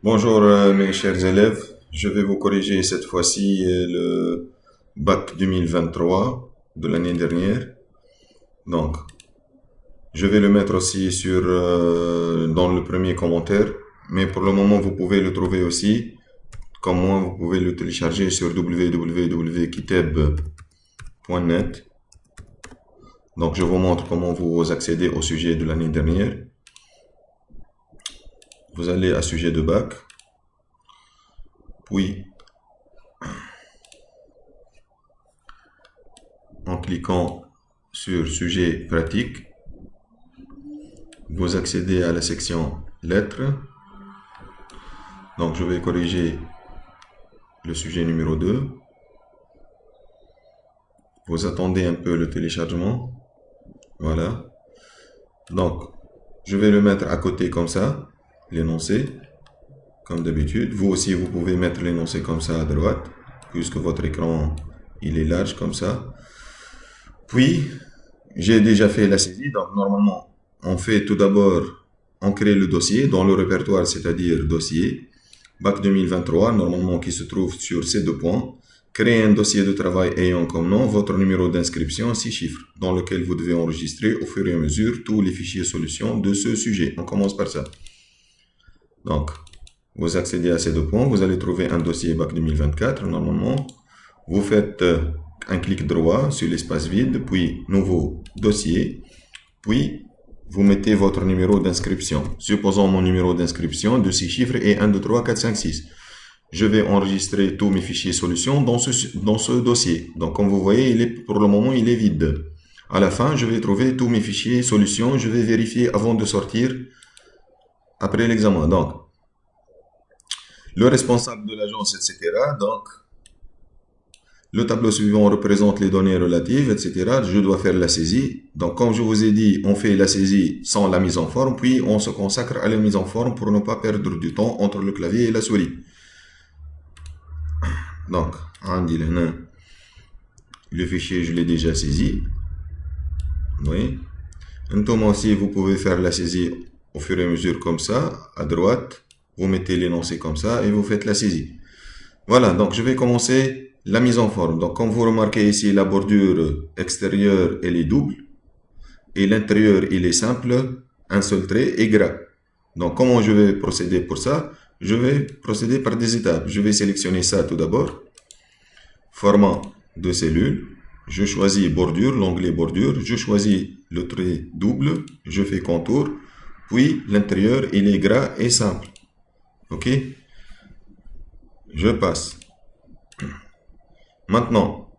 Bonjour mes chers élèves, je vais vous corriger cette fois-ci le bac 2023 de l'année dernière. Donc, je vais le mettre aussi dans le premier commentaire, mais pour le moment vous pouvez le trouver aussi. Comme moi, vous pouvez le télécharger sur www.kitab.net. Donc, je vous montre comment vous accédez au sujet de l'année dernière. Vous allez à sujet de bac, puis en cliquant sur sujet pratique, vous accédez à la section lettres. Donc je vais corriger le sujet numéro 2. Vous attendez un peu le téléchargement. Voilà. Donc je vais le mettre à côté comme ça, l'énoncé, comme d'habitude. Vous aussi vous pouvez mettre l'énoncé comme ça à droite, puisque votre écran il est large comme ça. Puis j'ai déjà fait la saisie, donc normalement on fait tout d'abord, on crée le dossier dans le répertoire, c'est-à-dire dossier, bac 2023, normalement qui se trouve sur ces deux points. Créer un dossier de travail ayant comme nom votre numéro d'inscription 6 chiffres, dans lequel vous devez enregistrer au fur et à mesure tous les fichiers solutions de ce sujet. On commence par ça. Donc, vous accédez à ces deux points, vous allez trouver un dossier bac 2024, normalement. Vous faites un clic droit sur l'espace vide, puis nouveau dossier, puis vous mettez votre numéro d'inscription. Supposons mon numéro d'inscription de 6 chiffres est 1, 2, 3, 4, 5, 6. Je vais enregistrer tous mes fichiers solutions dans ce dossier. Donc comme vous voyez, pour le moment, il est vide. À la fin, je vais trouver tous mes fichiers solutions. Je vais vérifier avant de sortir après l'examen. Donc, le responsable de l'agence, etc. Donc, le tableau suivant représente les données relatives, etc. Je dois faire la saisie. Donc, comme je vous ai dit, on fait la saisie sans la mise en forme, puis on se consacre à la mise en forme pour ne pas perdre du temps entre le clavier et la souris. Donc, on dit le fichier, je l'ai déjà saisi. Oui. Maintenant aussi, vous pouvez faire la saisie au fur et à mesure comme ça, à droite. Vous mettez l'énoncé comme ça et vous faites la saisie. Voilà, donc je vais commencer la mise en forme. Donc comme vous remarquez ici, la bordure extérieure, elle est double. Et l'intérieur, il est simple, un seul trait et gras. Donc comment je vais procéder pour ça? Je vais procéder par des étapes. Je vais sélectionner ça tout d'abord. Format de cellule. Je choisis bordure, l'onglet bordure. Je choisis le trait double. Je fais contour. Puis l'intérieur, il est gras et simple. Ok? Je passe. Maintenant,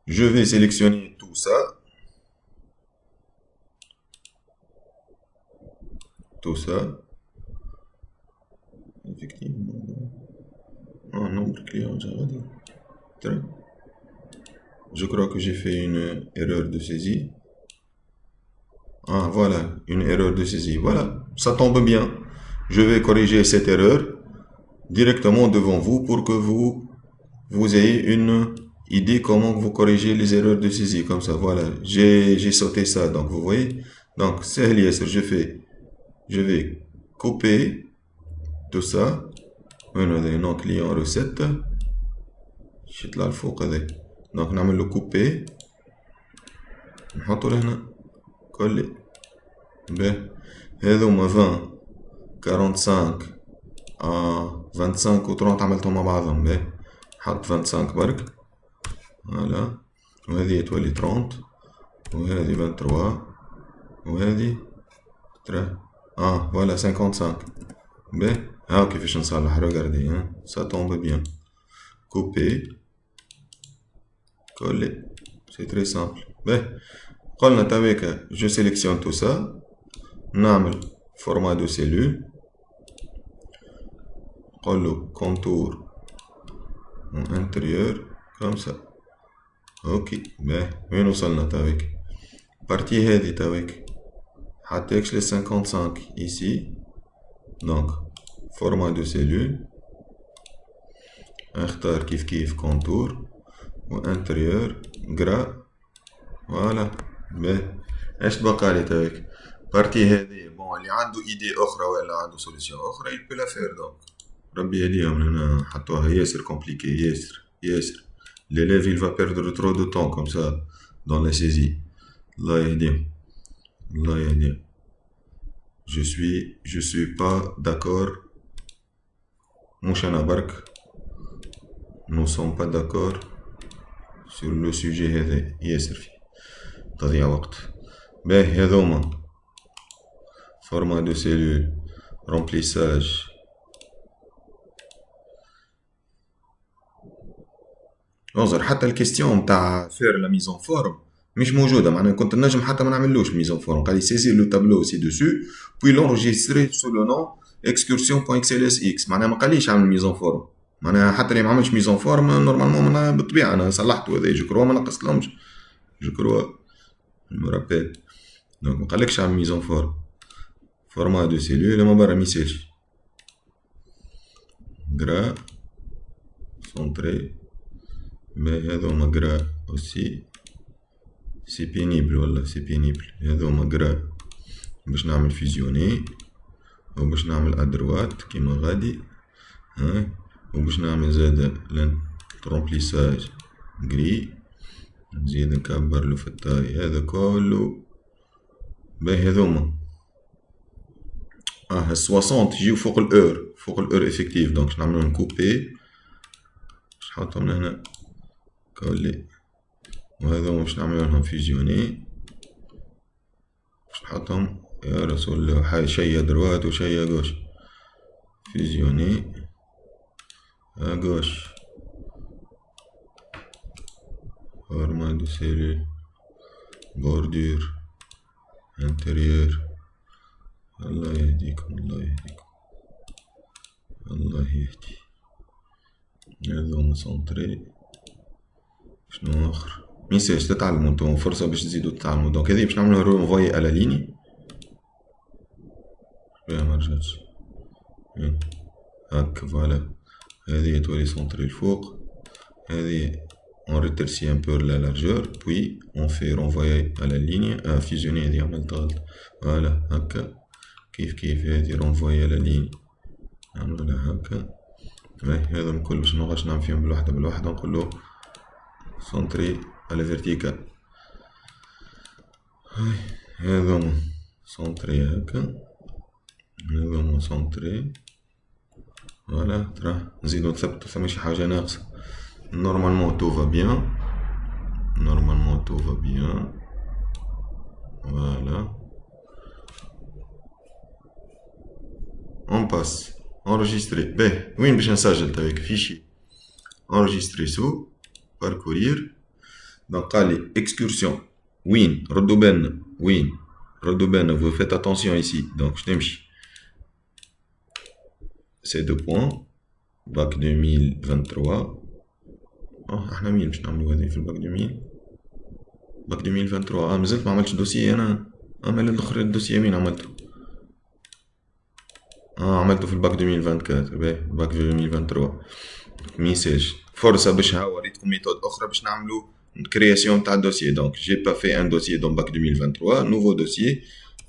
je vais sélectionner tout ça. Tout ça. Effectivement. Un nombre client, je crois que j'ai fait une erreur de saisie. Ah, voilà, une erreur de saisie. Voilà, ça tombe bien. Je vais corriger cette erreur directement devant vous pour que vous ayez une idée comment vous corrigez les erreurs de saisie. Comme ça, voilà, j'ai sauté ça. Donc, vous voyez. Donc, c'est je vais couper tout ça. Non client recette. شيت لها الفوق هذاك. دونك نعمل له كوبي نحطو لهنا كولي باهي. هذوما 20 45 25 و 30 عملتهم مع بعضهم. باهي نحط 25 برك. فوالا وهذه تولي 30 وهذه 23 وهذه فوالا 55. باهي هاو كيفاش نصلح. ريغاردي سا تومب بيان. كوبي coller, c'est très simple. Ben, je sélectionne tout ça. Namel format de cellule. Contour intérieur comme ça. Ok. Ben, nous sommes avec. Partie head avec. Hatex les 55 ici. Donc, format de cellule. اختار كيف contour. وانتريور gras. Voilà. باهي اش بقى لي تاعك. بارتي هذه بون اللي عنده ايدي اخرى ولا عنده سوليسيون اخرى il peut la faire donc ربي يهديهم لنا حطوها ياسر كومبليكي ياسر l'élève il va perdre trop de temps comme ça dans la saisie الله يهديهم الله يهديهم je suis pas d'accord مش انا برك nous sommes pas d'accord sur le sujet هذا ياسر فيه تضيع وقت باهي هذوما format de cellule remplissage انظر حتى الكيستيون نتاع فير لا ميزون فورم مش موجوده معناها كنت نجم حتى ما نعملوش ميزون فورم قال لي سيزير لو تابلو سي دوسو بوي لونجستري سو لو نون excursion.xlsx معناها ما قاليش اعمل ميزون فورم معناها حتى اللي ما عملش ميزون فورم نورمالمون معناها بالطبيعه انا صلحته هذا جو كروا ما نقصلهمش جو كروا المرابيل دونك ما قالكش اعمل ميزون فورم فورما دو سيلول ما برا ميسالش غرا سونتري مي هذوما غرا اوسي سي بينيبل والله سي بينيبل هذوما غرا باش نعمل فيزيوني وباش نعمل ادروات كيما غادي ها وباش نعمل زادا رومبليساج غري نزيد نكبر له في الطاي هذا كله باهي هذوما 60 يجيو فوق الأور إفكتيف دونك باش نعملوهم كوبي باش نحطهم هنا كولي وهذوما باش نعملوهم فيزيوني باش نحطهم يا رسول الله شي دروات وشي غوش فيزيوني غوش format de cellule bordure intérieur الله يهديكم الله يهديكم الله يهدي هذوما سونطري شنو اخر ميساج تتعلموا انتم فرصه باش تزيدوا تتعلموا دونك هذه باش نعملوها رونفوي على ليني لا ما رجعتش هاك فوالا هذه تولي سونطري الفوق هذه on rétrécit un peu la largeur puis on fait renvoyer à la ligne fusionner هذه عملت غلط فوالا هكا كيف هذه renvoyer à la ligne نعملها هكا هذا الكل باش منبقاش نعمل فيهم بالوحدة نقولو سونطري على فيرتيكال هذوما سونطري هكا هذوما سونطري فوالا ترى نزيدو نثبتو ثما شي حاجة ناقصة normalement tout va bien voilà on passe enregistrer باهي وين باش نسجل تاعك فيشي enregistrer sous parcourir donc قال لي excursion وين ردوا بالنا vous faites attention ici donc باش نمشي c'est 2 points bac 2023 احنا مين باش نعملو هذه في الباك 2023 مازلت ما عملتش دوسيي انا عمل الاخر الدوسيي مين عملته عملته في الباك 2024 باهي باك 2023 ميساج فرصه باش وريتكم ميثود اخرى باش نعملو كرياسيون تاع الدوسيي دونك جي با في ان دوسيي دون باك 2023 nouveau dossier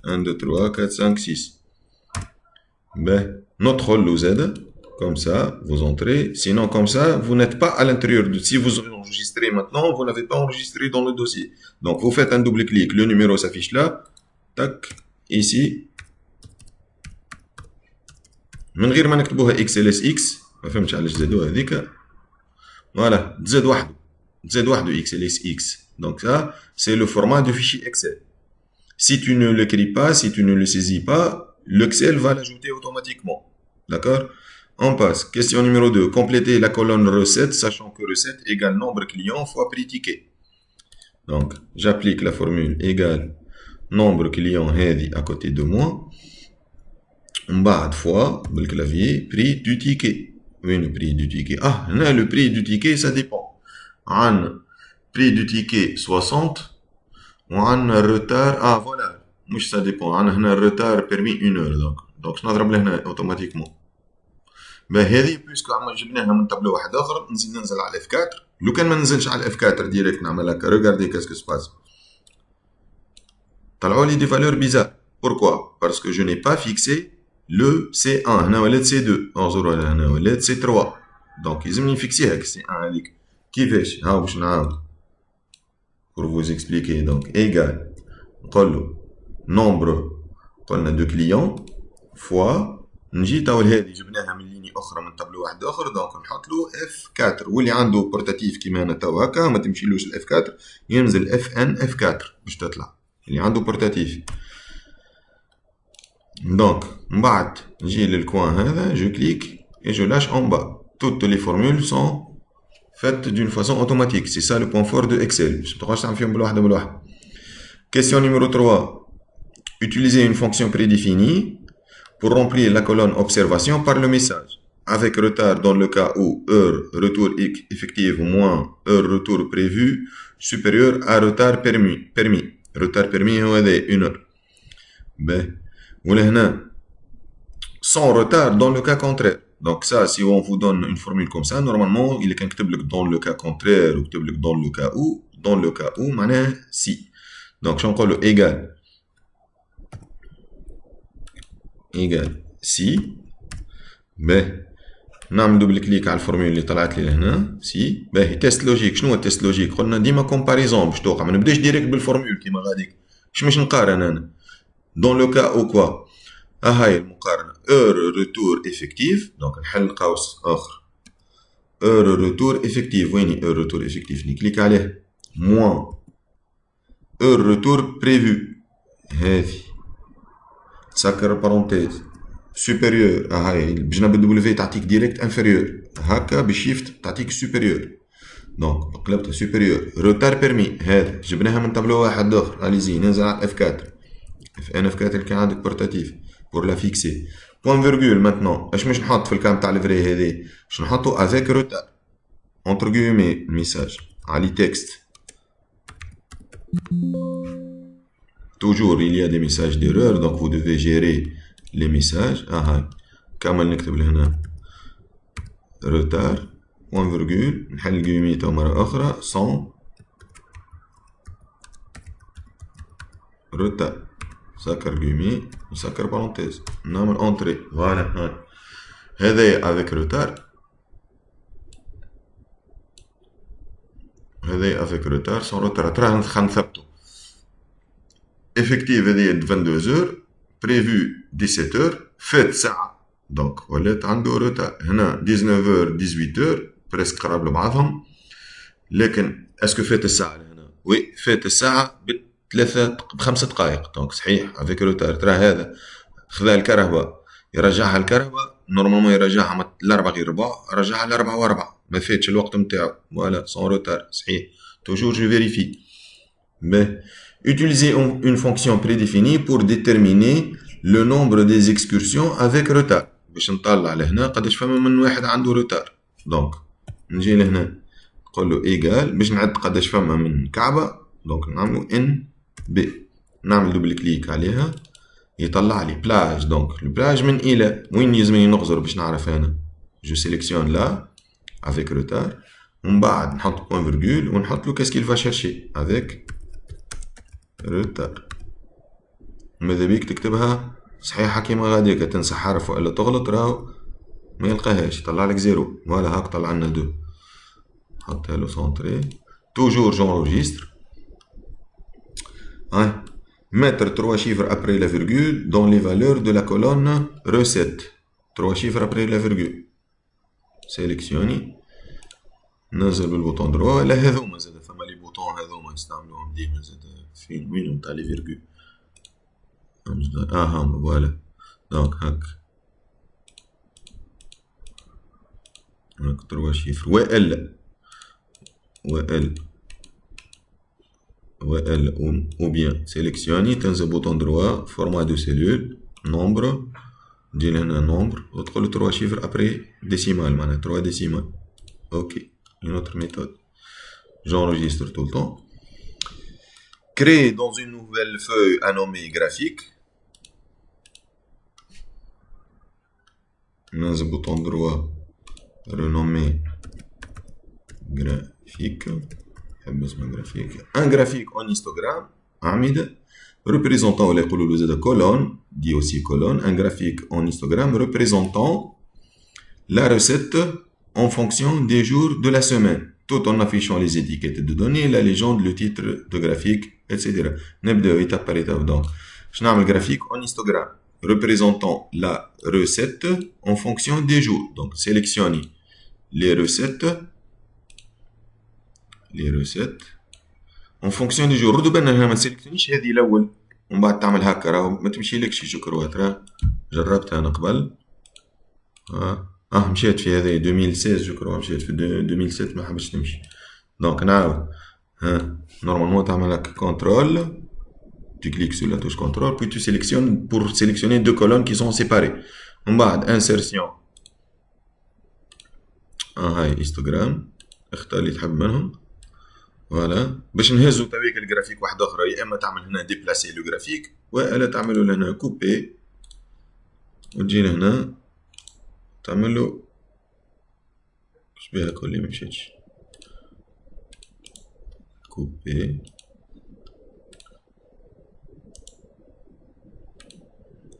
1 2 3 4 5 6 باهي ندخل زاده comme ça, vous entrez. Sinon, comme ça, vous n'êtes pas à l'intérieur de... Si vous enregistrez maintenant, vous n'avez pas enregistré dans le dossier. Donc, vous faites un double clic. Le numéro s'affiche là. Tac. Ici. من غير ما نكتبوها XLSX. ما فهمتش علاش زادوها هذيك. Voilà. تزاد وحده XLSX. Donc ça, c'est le format du fichier Excel. Si tu ne l'écris pas, si tu ne le saisis pas, l'Excel va l'ajouter automatiquement. D'accord? On passe. Question numéro 2. Complétez la colonne recette, sachant que recette égale nombre client fois prix ticket. Donc, j'applique la formule égale nombre client هذه à côté de moi. بعد fois, بالclavier, prix du ticket. Oui, le prix du ticket. Là, le prix du ticket, ça dépend. عن prix du ticket 60 وعن retard. Voilà. مش ça dépend. عن هنا retard permis 1 heure. Donc, نضرب لهنا automatiquement. هذه بيسكو عم جبناها من طابلو واحد اخر ننزل على اف 4 لو كان ما ننزلش على اف 4 ديريكت نعمل هكا ريغاردي كاسكو سباس طلعوا لي دي فالور بيزار Pourquoi? Parce que je n'ai pas fixé le C1. هنا ولات C2. انظروا هنا ولات C3. Donc يلزمني نفيكسيها C1 هذيك. كيفاش؟ هاو باش نعاود. Pour vous expliquer. Donc égal. نقول له nombre قلنا دو كليون فوا نجي تو هذه جبناها من ليني اخرى من طابلو واحد اخر دونك نحط له اف 4 واللي عنده بورتاتيف كيما انا تو هكا ما تمشيلوش الاف 4 ينزل اف ان اف 4 باش تطلع اللي عنده بورتاتيف. دونك من بعد نجي للكوان هذا جو كليك et je lâche en bas. Toutes les formules sont faites d'une façon automatique. C'est ça le point fort de Excel. باش ما تبقاش تعمل فيهم بالواحده بالواحده. Question numéro 3. Utilisez une fonction prédéfinie pour remplir la colonne observation par le message. Avec retard dans le cas où heure retour effective moins heure retour prévue supérieure à retard permis. Retard permis هو هذا 1 heure. Ben, ولا هنا sans retard dans le cas contraire. Donc ça, si on vous donne une formule comme ça, normalement, il est كنكتب لك dans le cas contraire ou كتب لك dans le cas où, dans le cas où معناها si. Donc شنو نقولوا égal si باهي نعمل دوبل كليك على الفورمول اللي طلعت لي لهنا سي باهي تيست لوجيك. شنو هو التيست لوجيك؟ قلنا ديما كومباريزون باش توقع ما نبداش ديريكت بالفورمول كيما غاديك باش نقارن انا دون لو كا او كوا. هاي المقارنه اور روتور افكتيف دونك نحل قوس اخر اور روتور افكتيف. ويني اور روتور افكتيف؟ نكليك عليه موان اور روتور بريفو هذه سكر بارونتيز supérieur هاي بجنب الدبليو تعطيك ديريكت انفيريور هكا بالشيفت تعطيك supérieur دونك قلبتها supérieur روتار بيرمي هذا جبناها من طابلو واحد اخر اليزي ننزل على اف 4 اف ان اف 4 اللي كان عندك بورتاتيف بور لا فيكسي بوان فيرغول. ماتنون اش باش نحط في الكام تاع الفري هذه باش نحطو افيك روتار اونتر غيومي الميساج علي تكست. Toujours il y a des messages d'erreur, donc vous devez gérer les messages. كامل نكتب لهنا retard point virgule نحل الجيوميتا مرة أخرى sans retard سكر جيومي وسكر بارونتيز نعمل انتري فوالا هذا avec retard هذا avec retard sans retard تراه نثبتو effective هذه 22h prévu 17h فات ساعة دونك ولات عنده روتار. هنا 19h 18h بريسك قراب لبعضهم لكن اسكو فات الساعة هنا؟ وي فات الساعة بخمس دقائق دونك صحيح افيك روتار. ترى هذا خذا الكهرباء يرجعها الكهرباء نورمالمون يرجعها الأربعة غير ربع رجعها الأربعة وربع ما فاتش الوقت نتاعو فوالا سون روتار صحيح. توجور جو فيريفي. Utilisez une fonction prédéfinie pour déterminer le nombre des excursions avec retard. باش نطلع لهنا قداش فما من واحد عنده روتار. دونك نجي لهنا نقول له ايغال باش نعد قداش فما من كعبة دونك نعملو ان بي نعمل دوبل كليك عليها يطلع لي بلاج. دونك البلاج من الى وين يلزمني نغزر باش نعرف انا جو سيليكسيون لا افيك روتار ومن بعد نحط بوان فيرغول ونحط له كاسكيل فا شيرشي افيك روتار. ماذا بيك تكتبها صحيحة كيما غاديكا تنسى حرف والا تغلط راهو ما يلقاهاش يطلع لك زيرو. فوالا هاك طلع لنا دو حطها له سونطري. توجور جونجستر mettre 3 chiffres après la virgule dans les valeurs de la colonne recette. 3 chiffres après la virgule سيليكسيوني ننزل بالبوطون دروا. لا هذوما زاد فما لي بوطون هذوما يستعملوهم ديما زاد فين وينهم تاع لي فيرغول هم فوالا دونك هاك 3 شيفر وال ou bien sélectionner تنزل بوطون دروا format de cellule nombre تجي لهنا nombre وتدخل 3 شيفر après décimal معناها 3 décimal. ok une autre méthode j'enregistre tout le temps. Créer dans une nouvelle feuille à nommer graphique. ننزل بوطون دروا renommer graphique. Un graphique en histogramme أعمدة représentant ولا يقولوا له زاد colonne dit aussi colonne un graphique en histogramme représentant la recette en fonction des jours de la semaine tout en affichant les étiquettes de données la légende le titre de graphique etc. نبدأ étape par étape donc je نعمل graphique en histogramme représentant la recette en fonction des jours donc sélectionnez les recettes en fonction des jours ردوا بالنا هنا ما تسيلكتونيش هذه الاول ومن بعد تعمل هكا راهو ما تمشيلكش شكروات راه جربتها انا قبل مشيت في هذه 2016 جو كرو مشيت في 2007 ما حبش تمشي دونك نعاود نورمالمون تعمل هكا كونترول tu cliques sur la touche contrôle puis tu sélectionnes pour sélectionner deux colonnes qui sont séparées من بعد insertion هاي هيستوغرام اختار اللي تحب منهم فوالا باش نهزو تويك الجرافيك واحده اخرى يا اما تعمل هنا ديبلاسي لو جرافيك والا تعملو لهنا كوبي وتجي لهنا تعملو اش بيها كل ما مشيتش كوبي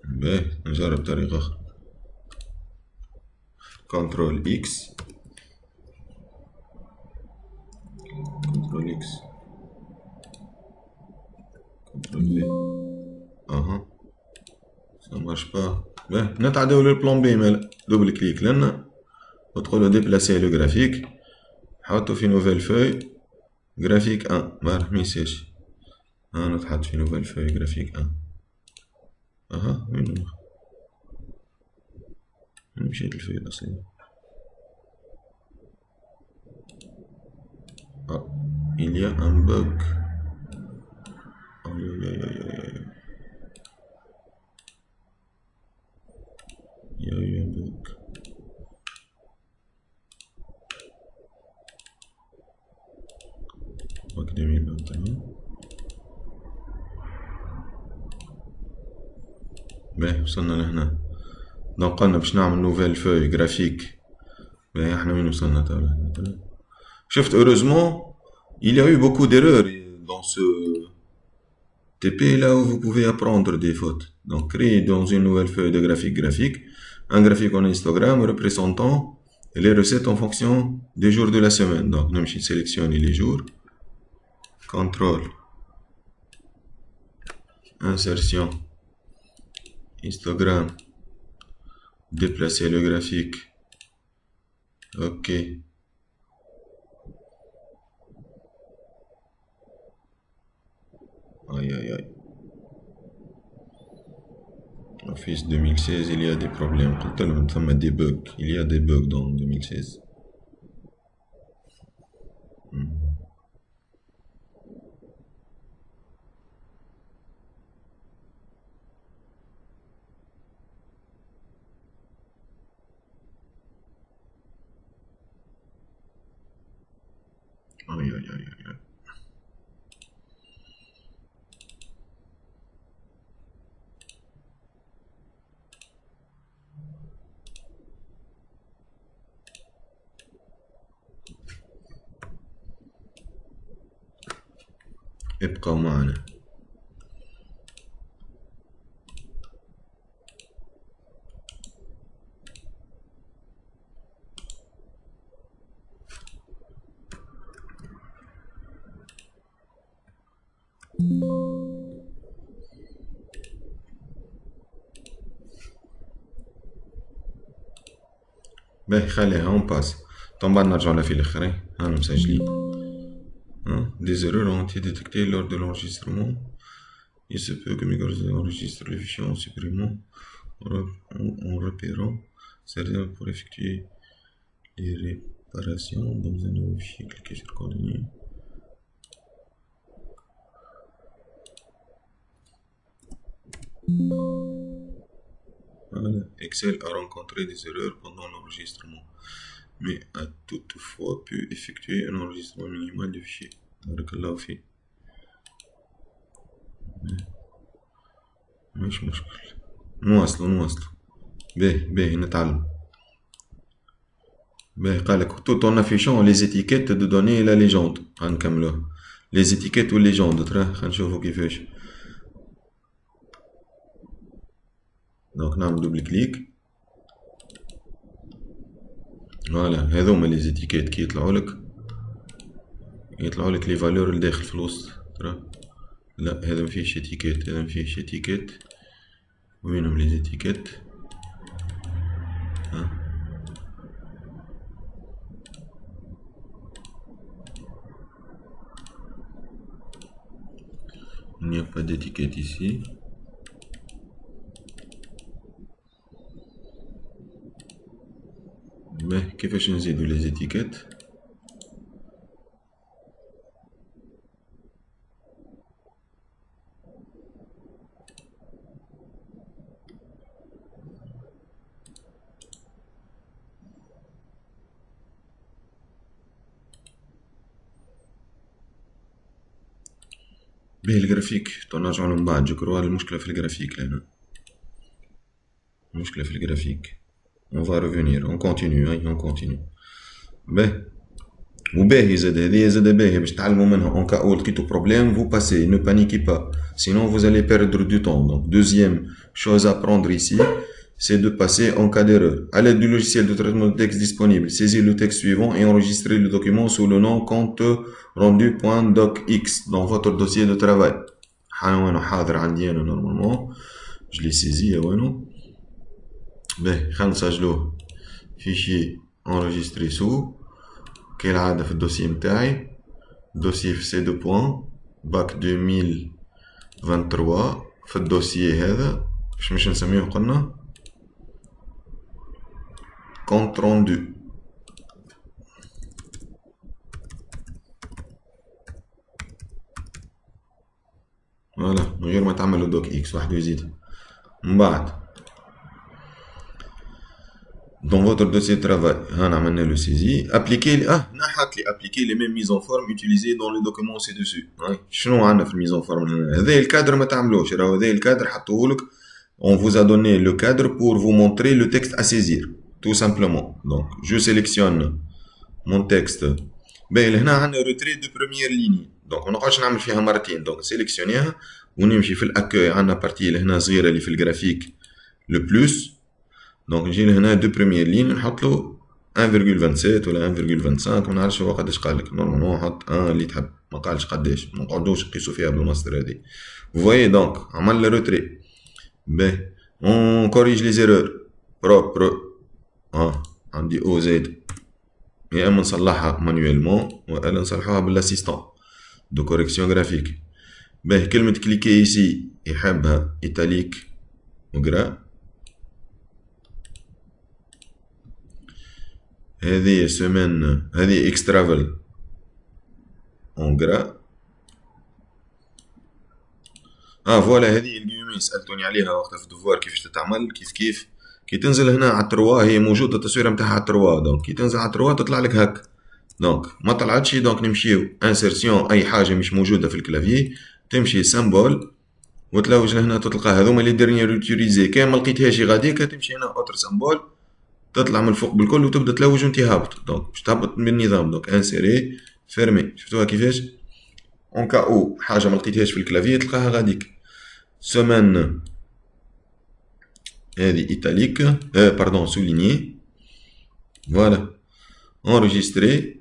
باهي نجرب طريقه اخرى كنترول اكس كنترول اكس كنترول في ça marche pas باهي نتعداو للبلان بي مالا دوبل كليك لنا وتقولو ديبلاسي لو جرافيك حطو في نوفيل فوي جرافيك 1 ما رحميساش نتحط في نوفيل فوي جرافيك 1 وين مشيت الفوي الأصلية il y a un bug il y a eu un bug bug 2021 باهي وصلنا لهنا دونك قلنا باش نعمل نوفيل فوي جرافيك باهي احنا وين وصلنا تو لهنا شفت heureusement il y a eu beaucoup d'erreurs dans ce TP là où vous pouvez apprendre des fautes donc créer dans une nouvelle feuille de graphique un graphique en histogramme représentant les recettes en fonction des jours de la semaine donc نمشي sélectionner les jours contrôle insertion histogramme déplacer le graphique ok aïe Office 2016 il y a des problèmes قلت لهم ثم des bugs il y a des bugs dans 2016 aïe ابقوا معنا باهي خليها اون باس طون بعد نرجعو لها في الاخرين هانا مسجلين des erreurs ont été détectées lors de l'enregistrement il se peut que Microsoft enregistre le fichier en supprimant en repérant certains pour effectuer les réparations dans un nouveau fichier cliquez sur coordonnées Voilà. Excel a rencontré des erreurs pendant l'enregistrement, mais a toutefois pu effectuer un enregistrement minimal du fichier. Barakallahu fi. مش مشكل نواصلوا باهي نتعلم باهي قالك tout en affichant les étiquettes de données et la légende غنكملوها les étiquettes ou les légendes ترى خلينا نشوفوا كيفاش. دونك نعمل دوبل كليك. فوالا هذوما لي زيتيكيت كي يطلعوا لك لي فالور لداخل في الوسط ترى. لا هذا مفيهش اتيكيت، هذا مفيهش اتيكيت. وينهم لي زيتيكيت؟ Il n'y a pas d'étiquette ici. Mais كيفاش نزيدو لي زيتيكيت؟ بيه الجرافيك نرجعو من بعد. جو كروا المشكلة في الجرافيك لهنا، المشكلة في الجرافيك. On va revenir, on continue, on continue. باهي وباهي زاد باهي باش تعلموا منها. En cas où لقيتو problème, vous passez, ne paniquez pas, sinon vous allez perdre du temps. Donc deuxième chose à prendre ici, c'est de passer en cas d'erreur. À l'aide du logiciel de traitement de texte disponible, saisissez le texte suivant et enregistrez le document sous le nom compte rendu.docx dans votre dossier de travail. حاضر عندي أنا normalement, je l'ai saisi وانو. باهي خلينا نسجلوه fichier enregistré sous كالعادة في الدوسي متاعي، دوسي في سي دو بوان باك 2023. في الدوسي هذا باش نسميه قلنا compte rendu. فوالا من غير ما تعملوا دوك اكس واحد ويزيد. من بعد dans votre dossier de travail, on a mené le saisie. Appliquez, appliquez les mêmes mises en forme utilisées dans le document ci-dessus. شنو عندنا في mise en forme هنا؟ هذا الكادر ما تعملوش، راهو هذا الكادر حطوهولك. On vous a donné le cadre pour vous montrer le texte à saisir, tout simplement. Donc, je sélectionne mon texte. باهي هنا عندنا retrait de première ligne. Donc, ما نقعدش نعمل فيها مرتين. Donc, sélectionnéها ونمشي في الأكوي. عندنا بارتي هنا صغيرة اللي في الجرافيك le plus. دونك نجي لهنا دو بروميير لين نحطلو 1.27 ولا 1.25 منعرفش هو قداش قالك. نورمالمون نحط اللي تحب، ما قالش قداش، منقعدوش نقيسو فيها بالماستر هادي. فوايي دونك عملنا روتري. باهي اون كوريج لي زيرور بروبر. عندي او زيد، يا اما نصلحها مانيويلمون والا نصلحوها بالاسيستون دو كوريكسيون جرافيك. باهي كلمة كليكي ايسي يحبها ايتاليك وقرا. هذه سيمين، هذه اكس ترافل اون غرا. فوالا هذه الجيومي سالتوني عليها وقتها في الدفوار كيفاش تتعمل. كيف كي تنزل هنا على التروا، هي موجوده التصويره نتاعها على التروا. دونك كي تنزل على التروا تطلع لك هك. دونك ما طلعتش، دونك نمشيو انسيرسيون اي حاجه مش موجوده في الكلافيي، تمشي سامبول وتلوج لهنا تلقى هذوما لي ديرنيير يوتيليزي. كان ما لقيتهاش غاديك تمشي هنا اوتر سامبول، تطلع من الفوق بالكل وتبدا تلوج وانت هابط. دونك باش تهبط بالنظام. دونك انسيري فيرمي. شفتوها كيفاش؟ اون كا او حاجه ما لقيتهاش في الكلافيي تلقاها غاديك. سومان هذه ايتاليك باردون سوليني. فوالا انريجستري،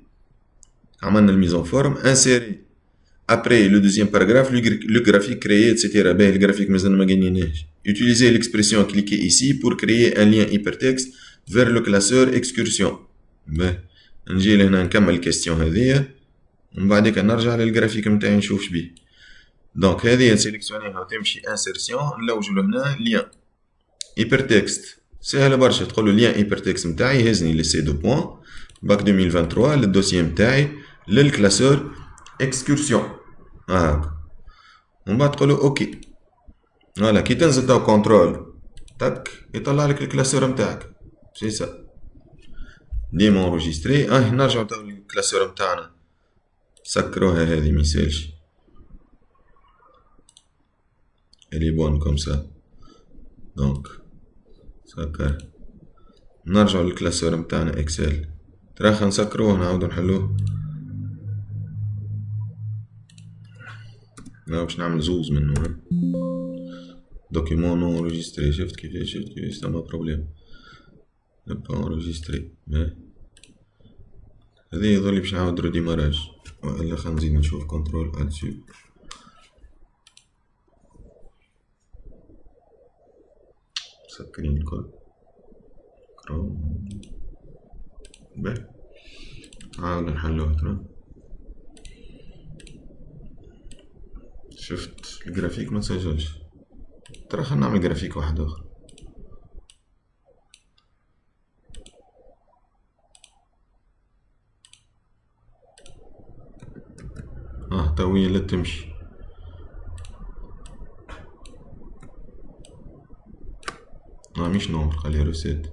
عملنا الميزون فورم. انسيري après le deuxième paragraphe le graphique créé etc. باهي الجرافيك مازال ما قنيناهش. utilisez l'expression cliquez ici pour créer un lien hypertexte vers le classeur excursion. باهي نجي لهنا نكمل الكيستيون هذيا ومن بعديك نرجع للجرافيك نتاعي نشوف شبيه. دونك هذه نسيليكسيونيها وتمشي انسيرسيون، نلوجو لهنا ليان hypertexte. سهله برشا، تقولو ليان hypertexte نتاعي هزني لسي دو بوان باك 2023 للدوسيي نتاعي للكلاسور اكسكورسيون. هاكا ومن بعد تقولو اوكي. فوالا كي تنزل تاو كونترول تاك يطلع لك الكلاسور نتاعك. سي سا ديما انريجستري. نرجعو تاو للكلاسور نتاعنا، سكروها هذه ميسالش الي بون كوم سا. دونك سكر نرجعو للكلاسور نتاعنا اكسل. تراخا نسكروه نعاودو نحلوه. لا باش نعمل زوز منه دوكيمون نون انريجستري شفت كيفاش سما بروبليم نبقى انريجستري هذه يظل باش نعاود ريديماراج والا خلينا نزيد نشوف كنترول الت سي مسكرين الكل كروم باهي نعاود نحلوه ترى شفت الجرافيك ما تسجلش ترى خلينا نعمل جرافيك واحد اخر توية لا تمشي مش نومبر خليها روسيت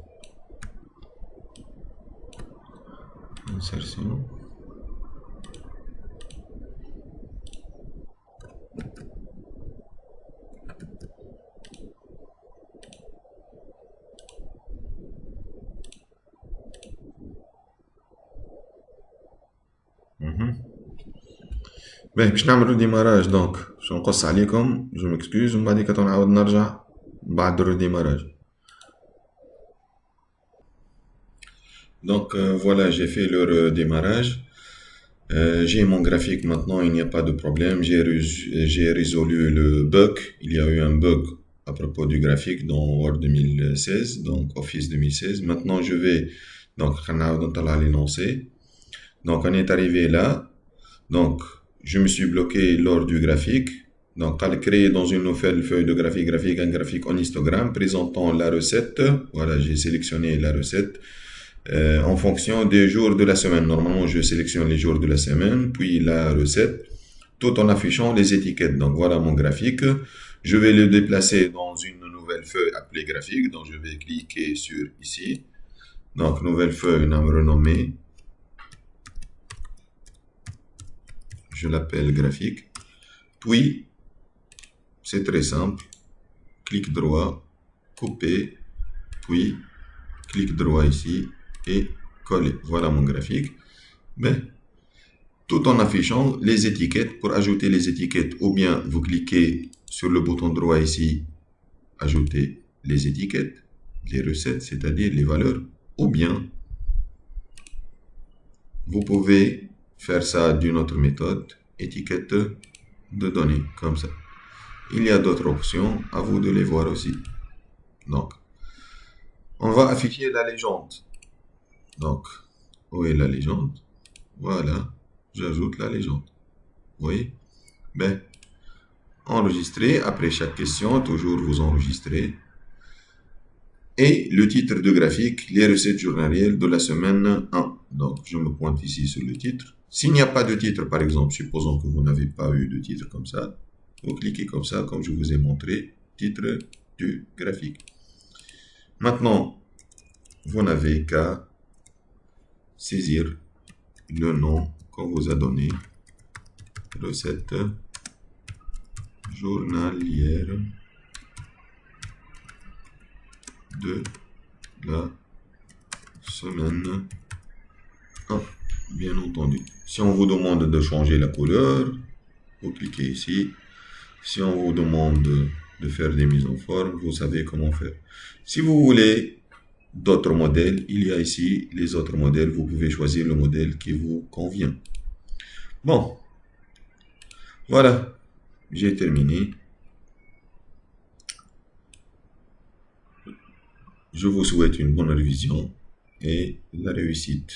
انسرسيون باهي باش نعملو ديماراج دونك باش نقص عليكم جو مكسكوز ومن بعد نعاود نرجع بعد الرديماراج. Donc voilà, j'ai fait le redémarrage. J'ai mon graphique maintenant, il n'y a pas de problème. J'ai résolu le bug. Il y a eu un bug à propos du graphique dans Word 2016, donc Office 2016. Maintenant, je vais donc l'énoncé. Donc on est arrivé là. Donc je me suis bloqué lors du graphique. Donc, à le créer dans une nouvelle feuille de graphique, un graphique en histogramme présentant la recette. Voilà, j'ai sélectionné la recette en fonction des jours de la semaine. Normalement, je sélectionne les jours de la semaine, puis la recette, tout en affichant les étiquettes. Donc, voilà mon graphique. Je vais le déplacer dans une nouvelle feuille appelée graphique. Donc, je vais cliquer sur ici. Donc, nouvelle feuille, nom renommé. Je l'appelle graphique. Puis, c'est très simple. Clic droit, couper, puis clic droit ici et coller. Voilà mon graphique. Mais tout en affichant les étiquettes. Pour ajouter les étiquettes, ou bien vous cliquez sur le bouton droit ici, ajouter les étiquettes, les recettes, c'est-à-dire les valeurs, ou bien vous pouvez faire ça d'une autre méthode, étiquette de données, comme ça. Il y a d'autres options, à vous de les voir aussi. Donc, on va afficher la légende. Donc, où est la légende? Voilà, j'ajoute la légende. Vous voyez? Ben, enregistrer, après chaque question, toujours vous enregistrez. Et le titre de graphique, les recettes journalières de la semaine 1. Donc, je me pointe ici sur le titre. S'il n'y a pas de titre, par exemple, supposons que vous n'avez pas eu de titre comme ça, vous cliquez comme ça, comme je vous ai montré, titre du graphique. Maintenant, vous n'avez qu'à saisir le nom qu'on vous a donné, recette journalière de la semaine 1, bien entendu. Si on vous demande de changer la couleur, vous cliquez ici. Si on vous demande de faire des mises en forme, vous savez comment faire. Si vous voulez d'autres modèles, il y a ici les autres modèles. Vous pouvez choisir le modèle qui vous convient. Bon, voilà, j'ai terminé. Je vous souhaite une bonne révision et la réussite.